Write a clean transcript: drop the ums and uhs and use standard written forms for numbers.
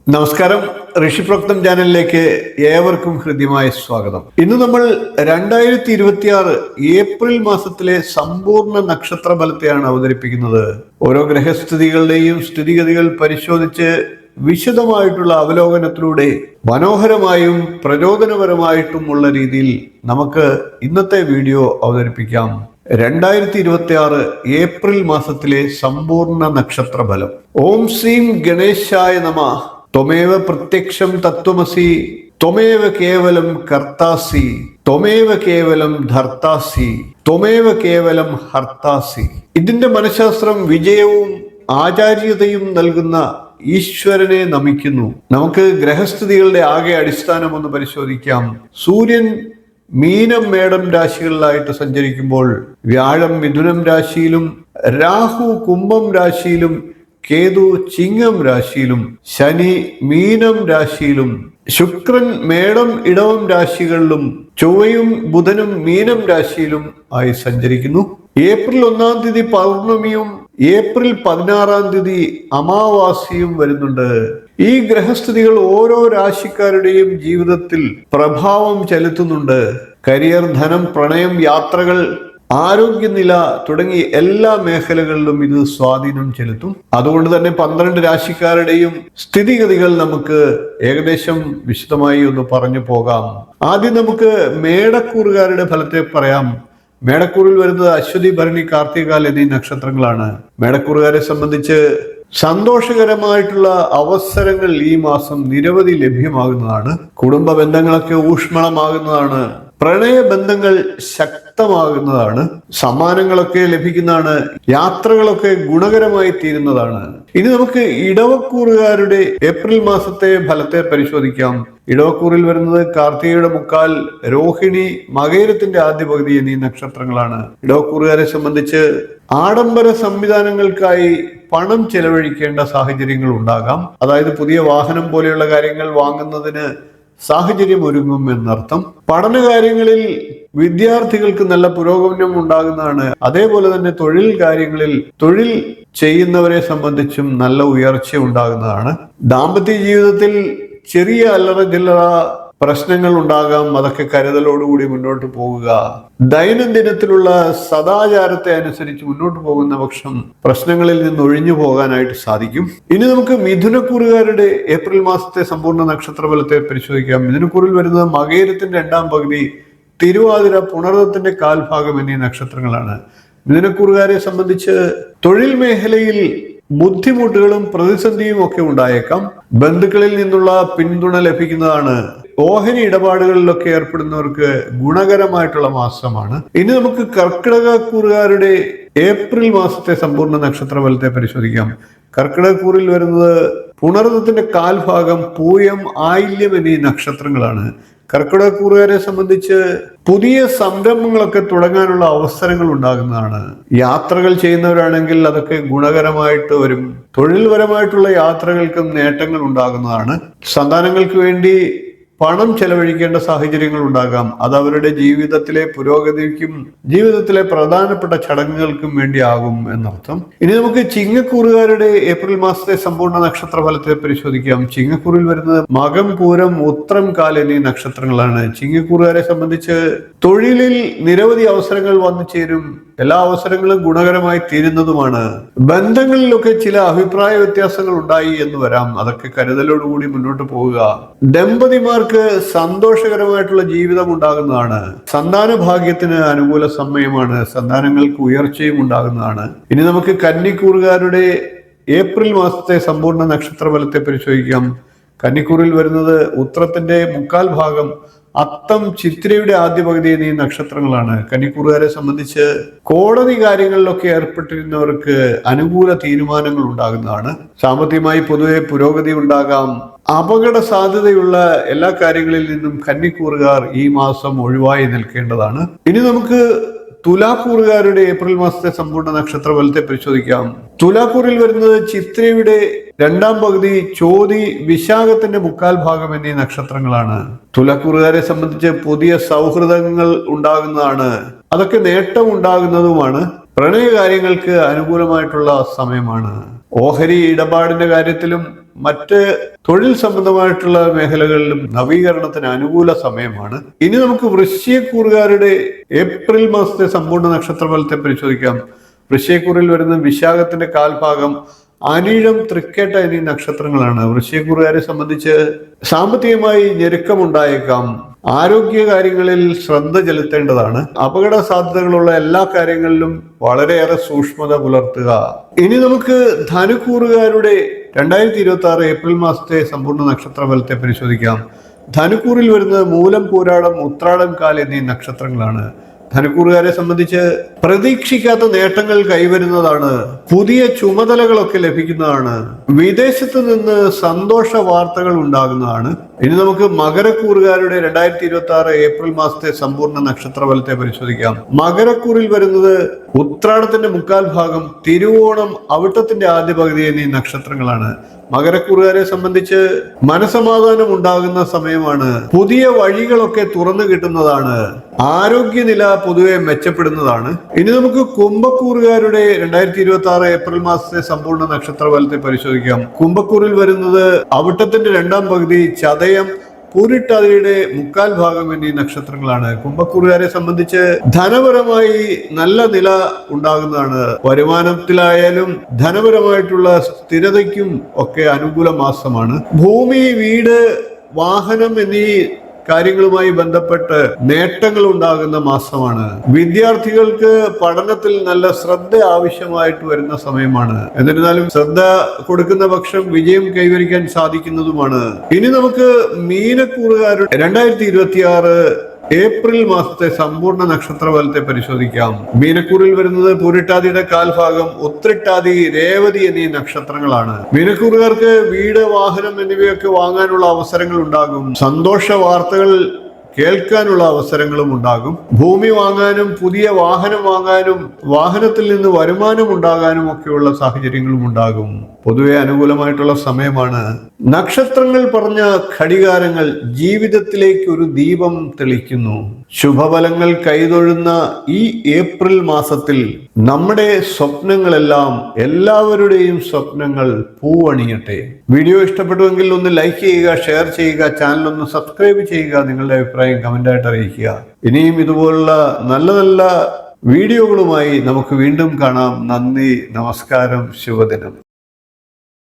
നമസ്കാരം, ഋഷിപ്രോക്തം ചാനലിലേക്ക് ഏവർക്കും ഹൃദ്യമായ സ്വാഗതം. ഇന്ന് നമ്മൾ 2026 ഏപ്രിൽ മാസത്തിലെ സമ്പൂർണ്ണ നക്ഷത്ര ഫലത്തെയാണ് അവതരിപ്പിക്കുന്നത്. ഓരോ ഗ്രഹസ്ഥിതികളുടെയും സ്ഥിതിഗതികൾ പരിശോധിച്ച് വിശദമായിട്ടുള്ള അവലോകനത്തിലൂടെ മനോഹരമായും പ്രചോദനപരമായിട്ടുമുള്ള രീതിയിൽ നമുക്ക് ഇന്നത്തെ വീഡിയോ അവതരിപ്പിക്കാം. 2026 ഏപ്രിൽ മാസത്തിലെ സമ്പൂർണ്ണ നക്ഷത്ര ഫലം. ഓം ശ്രീം ഗണേശായ നമഃ. ത്വമേവ പ്രത്യക്ഷം തത്വമസി, ത്വമേവ കേവലം കർത്താസി, ത്വമേവ കേവലം ധർത്താസി, ത്വമേവ കേവലം ഹർത്താസി. ഇതിന്റെ മനഃശാസ്ത്രം വിജയവും ആചാര്യതയും നൽകുന്ന ഈശ്വരനെ നമിക്കുന്നു. നമുക്ക് ഗ്രഹസ്ഥിതികളുടെ ആകെ അടിസ്ഥാനം ഒന്ന് പരിശോധിക്കാം. സൂര്യൻ മീനം മേടം രാശികളിലായിട്ട് സഞ്ചരിക്കുമ്പോൾ വ്യാഴം മിഥുനം രാശിയിലും, രാഹു കുംഭം രാശിയിലും, കേതു ചിങ്ങം രാശിയിലും, ശനി മീനം രാശിയിലും, ശുക്രൻ മേടം ഇടവം രാശികളിലും, ചൊവ്വയും ബുധനും മീനം രാശിയിലും ആയി സഞ്ചരിക്കുന്നു. ഏപ്രിൽ 1-ാം തീയതി പൗർണമിയും ഏപ്രിൽ 16-ാം തീയതി അമാവാസിയും വരുന്നുണ്ട്. ഈ ഗ്രഹസ്ഥിതികൾ ഓരോ രാശിക്കാരുടെയും ജീവിതത്തിൽ പ്രഭാവം ചെലുത്തുന്നുണ്ട്. കരിയർ, ധനം, പ്രണയം, യാത്രകൾ, ആരോഗ്യനില തുടങ്ങി എല്ലാ മേഖലകളിലും ഇത് സ്വാധീനം ചെലുത്തും. അതുകൊണ്ട് തന്നെ 12 രാശിക്കാരുടെയും സ്ഥിതിഗതികൾ നമുക്ക് ഏകദേശം വിശദമായി ഒന്ന് പറഞ്ഞു പോകാം. ആദ്യം നമുക്ക് മേടക്കൂറുകാരുടെ ഫലത്തെ പറയാം. മേടക്കൂറിൽ വരുന്നത് അശ്വതി, ഭരണി, കാർത്തിക എന്നീ നക്ഷത്രങ്ങളാണ്. മേടക്കൂറുകാരെ സംബന്ധിച്ച് സന്തോഷകരമായിട്ടുള്ള അവസരങ്ങൾ ഈ മാസം നിരവധി ലഭ്യമാകുന്നതാണ്. കുടുംബ ബന്ധങ്ങളൊക്കെ ഊഷ്മളമാകുന്നതാണ്. പ്രണയബന്ധങ്ങൾ ശക്തമാകുന്നതാണ്. സമ്മാനങ്ങളൊക്കെ ലഭിക്കുന്നതാണ്. യാത്രകളൊക്കെ ഗുണകരമായി തീരുന്നതാണ്. ഇനി നമുക്ക് ഇടവക്കൂറുകാരുടെ ഏപ്രിൽ മാസത്തെ ഫലത്തെ പരിശോധിക്കാം. ഇടവക്കൂറിൽ വരുന്നത് കാർത്തികയുടെ മുക്കാൽ, രോഹിണി, മകയിരത്തിന്റെ ആദ്യ പകുതി എന്നീ നക്ഷത്രങ്ങളാണ്. ഇടവക്കൂറുകാരെ സംബന്ധിച്ച് ആഡംബര സംവിധാനങ്ങൾക്കായി പണം ചെലവഴിക്കേണ്ട സാഹചര്യങ്ങൾ ഉണ്ടാകാം. അതായത് പുതിയ വാഹനം പോലെയുള്ള കാര്യങ്ങൾ വാങ്ങുന്നതിന് സാഹചര്യം ഒരുങ്ങും എന്നർത്ഥം. പഠനകാര്യങ്ങളിൽ വിദ്യാർത്ഥികൾക്ക് നല്ല പുരോഗമനം ഉണ്ടാകുന്നതാണ്. അതേപോലെ തന്നെ തൊഴിൽ കാര്യങ്ങളിൽ തൊഴിൽ ചെയ്യുന്നവരെ സംബന്ധിച്ചും നല്ല ഉയർച്ച ഉണ്ടാകുന്നതാണ്. ദാമ്പത്യ ജീവിതത്തിൽ ചെറിയ അല്ലറ ചില്ലറ പ്രശ്നങ്ങൾ ഉണ്ടാകാം. അതൊക്കെ കരുതലോടുകൂടി മുന്നോട്ട് പോകുക. ദൈനംദിനത്തിലുള്ള സദാചാരത്തെ അനുസരിച്ച് മുന്നോട്ട് പോകുന്ന പക്ഷം പ്രശ്നങ്ങളിൽ നിന്ന് ഒഴിഞ്ഞു പോകാനായിട്ട് സാധിക്കും. ഇനി നമുക്ക് മിഥുനക്കൂറുകാരുടെ ഏപ്രിൽ മാസത്തെ സമ്പൂർണ്ണ നക്ഷത്രഫലത്തെ പരിശോധിക്കാം. മിഥുനക്കൂറിൽ വരുന്നത് മകയിരത്തിന്റെ 2-ാം പകുതി, തിരുവാതിര, പുണർദത്തിന്റെ കാൽഭാഗം എന്നീ നക്ഷത്രങ്ങളാണ്. മിഥുനക്കൂറുകാരെ സംബന്ധിച്ച് തൊഴിൽ മേഖലയിൽ ബുദ്ധിമുട്ടുകളും പ്രതിസന്ധിയും ഒക്കെ ഉണ്ടായേക്കാം. ബന്ധുക്കളിൽ നിന്നുള്ള പിന്തുണ ലഭിക്കുന്നതാണ്. ഓഹരി ഇടപാടുകളിലൊക്കെ ഏർപ്പെടുന്നവർക്ക് ഗുണകരമായിട്ടുള്ള മാസമാണ്. ഇനി നമുക്ക് കർക്കിടകക്കൂറുകാരുടെ ഏപ്രിൽ മാസത്തെ സമ്പൂർണ്ണ നക്ഷത്രഫലത്തെ പരിശോധിക്കാം. കർക്കിടകക്കൂറിൽ വരുന്നത് പുണർദത്തിന്റെ കാൽഭാഗം, പൂയം, ആയില്യം എന്നീ നക്ഷത്രങ്ങളാണ്. കർക്കിടകക്കൂറുകാരെ സംബന്ധിച്ച് പുതിയ സംരംഭങ്ങളൊക്കെ തുടങ്ങാനുള്ള അവസരങ്ങൾ ഉണ്ടാകുന്നതാണ്. യാത്രകൾ ചെയ്യുന്നവരാണെങ്കിൽ അതൊക്കെ ഗുണകരമായിട്ട് വരും. തൊഴിൽപരമായിട്ടുള്ള യാത്രകൾക്കും നേട്ടങ്ങൾ ഉണ്ടാകുന്നതാണ്. സന്താനങ്ങൾക്ക് വേണ്ടി പണം ചെലവഴിക്കേണ്ട സാഹചര്യങ്ങൾ ഉണ്ടാകാം. അത് അവരുടെ ജീവിതത്തിലെ പുരോഗതിക്കും ജീവിതത്തിലെ പ്രധാനപ്പെട്ട ചടങ്ങുകൾക്കും വേണ്ടി ആകും എന്നർത്ഥം. ഇനി നമുക്ക് ചിങ്ങക്കൂറുകാരുടെ ഏപ്രിൽ മാസത്തെ സമ്പൂർണ്ണ നക്ഷത്ര ഫലത്തെ പരിശോധിക്കാം. ചിങ്ങക്കൂറിൽ വരുന്നത് മകം, പൂരം, ഉത്രം, കാൽ എന്നീ നക്ഷത്രങ്ങളാണ്. ചിങ്ങക്കൂറുകാരെ സംബന്ധിച്ച് തൊഴിലിൽ നിരവധി അവസരങ്ങൾ വന്നു ചേരും. എല്ലാ അവസരങ്ങളും ഗുണകരമായി തീരുന്നതുമാണ്. ബന്ധങ്ങളിലൊക്കെ ചില അഭിപ്രായ വ്യത്യാസങ്ങൾ ഉണ്ടായി എന്ന് വരാം. അതൊക്കെ കരുതലോടുകൂടി മുന്നോട്ട് പോവുക. ദമ്പതിമാർക്ക് സന്തോഷകരമായിട്ടുള്ള ജീവിതം ഉണ്ടാകുന്നതാണ്. സന്താന ഭാഗ്യത്തിന് അനുകൂല സമയമാണ്. സന്താനങ്ങൾക്ക് ഉയർച്ചയും ഉണ്ടാകുന്നതാണ്. ഇനി നമുക്ക് കന്നിക്കൂറുകാരുടെ ഏപ്രിൽ മാസത്തെ സമ്പൂർണ്ണ നക്ഷത്ര ഫലത്തെ പരിശോധിക്കാം. കന്നിക്കൂറിൽ വരുന്നത് ഉത്രത്തിന്റെ മുക്കാൽ ഭാഗം, അത്തം, ചിത്രയുടെ ആദ്യ പകുതി എന്നീ നക്ഷത്രങ്ങളാണ്. കന്നിക്കൂറുകാരെ സംബന്ധിച്ച് കോടതി കാര്യങ്ങളിലൊക്കെ ഏർപ്പെട്ടിരുന്നവർക്ക് അനുകൂല തീരുമാനങ്ങൾ ഉണ്ടാകുന്നതാണ്. സാമ്പത്തികമായി പൊതുവെ പുരോഗതി ഉണ്ടാകാം. അപകട സാധ്യതയുള്ള എല്ലാ കാര്യങ്ങളിൽ നിന്നും കന്നിക്കൂറുകാർ ഈ മാസം ഒഴിവായി നിൽക്കേണ്ടതാണ്. ഇനി നമുക്ക് തുലാക്കൂറുകാരുടെ ഏപ്രിൽ മാസത്തെ സമ്പൂർണ്ണ നക്ഷത്ര ഫലത്തെ പരിശോധിക്കാം. തുലാക്കൂറിൽ വരുന്നത് ചിത്രയുടെ 2-ാം പകുതി, ചോതി, വിശാഖത്തിന്റെ മുക്കാൽ ഭാഗം എന്നീ നക്ഷത്രങ്ങളാണ്. തുലാക്കൂറുകാരെ സംബന്ധിച്ച് പുതിയ സൗഹൃദങ്ങൾ ഉണ്ടാകുന്നതാണ്. അതൊക്കെ നേട്ടം ഉണ്ടാകുന്നതുമാണ്. പ്രണയകാര്യങ്ങൾക്ക് അനുകൂലമായിട്ടുള്ള സമയമാണ്. ഓഹരി ഇടപാടിന്റെ കാര്യത്തിലും മറ്റ് തൊഴിൽ സംബന്ധമായിട്ടുള്ള മേഖലകളിലും നവീകരണത്തിന് അനുകൂല സമയമാണ്. ഇനി നമുക്ക് വൃശ്ചികക്കൂറുകാരുടെ ഏപ്രിൽ മാസത്തെ സമ്പൂർണ്ണ നക്ഷത്രഫലത്തെ പരിശോധിക്കാം. വൃശ്ചികക്കൂറിൽ വരുന്ന വിശാഖത്തിന്റെ കാൽഭാഗം, അനിഴം, തൃക്കേട്ട എന്നീ നക്ഷത്രങ്ങളാണ്. വൃശ്ചികക്കൂറുകാരെ സംബന്ധിച്ച് സാമ്പത്തികമായി ഞെരുക്കമുണ്ടായേക്കാം. ആരോഗ്യ കാര്യങ്ങളിൽ ശ്രദ്ധ ചെലുത്തേണ്ടതാണ്. അപകട സാധ്യതകളുള്ള എല്ലാ കാര്യങ്ങളിലും വളരെയേറെ സൂക്ഷ്മത പുലർത്തുക. ഇനി നമുക്ക് ധനുക്കൂറുകാരുടെ 2026 ഏപ്രിൽ മാസത്തെ സമ്പൂർണ്ണ നക്ഷത്രഫലത്തെ പരിശോധിക്കാം. ധനുക്കൂറിൽ വരുന്നത് മൂലം, പൂരാടം, ഉത്രാടം, കാൽ എന്നീ നക്ഷത്രങ്ങളാണ്. ധനുക്കൂറുകാരെ സംബന്ധിച്ച് പ്രതീക്ഷിക്കാത്ത നേട്ടങ്ങൾ കൈവരുന്നതാണ്. പുതിയ ചുമതലകളൊക്കെ ലഭിക്കുന്നതാണ്. വിദേശത്ത് നിന്ന് സന്തോഷ വാർത്തകൾ ഉണ്ടാകുന്നതാണ്. ഇനി നമുക്ക് മകരക്കൂറുകാരുടെ 2026 ഏപ്രിൽ മാസത്തെ സമ്പൂർണ്ണ നക്ഷത്രഫലത്തെ പരിശോധിക്കാം. മകരക്കൂറിൽ വരുന്നത് ഉത്രാടത്തിന്റെ മുക്കാൽ ഭാഗം, തിരുവോണം, അവിട്ടത്തിന്റെ ആദ്യ പകുതി എന്നീ നക്ഷത്രങ്ങളാണ്. മകരക്കൂറുകാരെ സംബന്ധിച്ച് മനസമാധാനം ഉണ്ടാകുന്ന സമയമാണ്. പുതിയ വഴികളൊക്കെ തുറന്നു കിട്ടുന്നതാണ്. ആരോഗ്യനില പൊതുവെ മെച്ചപ്പെടുന്നതാണ്. ഇനി നമുക്ക് കുംഭക്കൂറുകാരുടെ 2026 ഏപ്രിൽ മാസത്തെ സമ്പൂർണ്ണ നക്ഷത്രഫലത്തെ പരിശോധിക്കാം. കുംഭക്കൂറിൽ വരുന്നത് അവിട്ടത്തിന്റെ രണ്ടാം പകുതി, ചതയം, പൂരിട്ടാതിയുടെ മുക്കാൽ ഭാഗം എന്നീ നക്ഷത്രങ്ങളാണ്. കുംഭക്കൂറുകാരെ സംബന്ധിച്ച് ധനപരമായി നല്ല നില ഉണ്ടാകുന്നതാണ്. വരുമാനത്തിലായാലും ധനപരമായിട്ടുള്ള സ്ഥിരതയ്ക്കും ഒക്കെ അനുകൂല മാസമാണ്. ഭൂമി, വീട്, വാഹനം എന്നീ കാര്യങ്ങളുമായി ബന്ധപ്പെട്ട് നേട്ടങ്ങൾ ഉണ്ടാകുന്ന മാസമാണ്. വിദ്യാർത്ഥികൾക്ക് പഠനത്തിൽ നല്ല ശ്രദ്ധ ആവശ്യമായിട്ട് വരുന്ന സമയമാണ്. എന്നിരുന്നാലും ശ്രദ്ധ കൊടുക്കുന്ന പക്ഷം വിജയം കൈവരിക്കാൻ സാധിക്കുന്നതുമാണ്. ഇനി നമുക്ക് മീനക്കൂറുകാരുടെ 2026 ഏപ്രിൽ മാസത്തെ സമ്പൂർണ്ണ നക്ഷത്രഫലത്തെ പരിശോധിക്കാം. മീനക്കൂറിൽ വരുന്നത് പൂരിട്ടാതിയുടെ കാൽഭാഗം, ഉത്രട്ടാതി, രേവതി എന്നീ നക്ഷത്രങ്ങളാണ്. മീനക്കൂറുകാർക്ക് വീട്, വാഹനം എന്നിവയൊക്കെ വാങ്ങാനുള്ള അവസരങ്ങൾ ഉണ്ടാകും. സന്തോഷ വാർത്തകൾ കേൾക്കാനുള്ള അവസരങ്ങളും ഉണ്ടാകും. ഭൂമി വാങ്ങാനും പുതിയ വാഹനം വാങ്ങാനും വാഹനത്തിൽ നിന്ന് വരുമാനം ഉണ്ടാകാനും ഒക്കെയുള്ള സാഹചര്യങ്ങളും ഉണ്ടാകും. പൊതുവെ അനുകൂലമായിട്ടുള്ള സമയമാണ്. നക്ഷത്രങ്ങൾ പറഞ്ഞ ഘടികാരങ്ങൾ ജീവിതത്തിലേക്ക് ഒരു ദീപം തെളിക്കുന്നു. ശുഭഫലങ്ങൾ കൈതൊഴുന്ന ഈ ഏപ്രിൽ മാസത്തിൽ നമ്മുടെ സ്വപ്നങ്ങളെല്ലാം, എല്ലാവരുടെയും സ്വപ്നങ്ങൾ പൂവണിയട്ടെ. വീഡിയോ ഇഷ്ടപ്പെട്ടുവെങ്കിൽ ഒന്ന് ലൈക്ക് ചെയ്യുക, ഷെയർ ചെയ്യുക, ചാനൽ ഒന്ന് സബ്സ്ക്രൈബ് ചെയ്യുക, നിങ്ങളുടെ അഭിപ്രായം കമന്റായിട്ട് അറിയിക്കുക. ഇനിയും ഇതുപോലുള്ള നല്ല നല്ല വീഡിയോകളുമായി നമുക്ക് വീണ്ടും കാണാം. നന്ദി, നമസ്കാരം, ശുഭദിനം.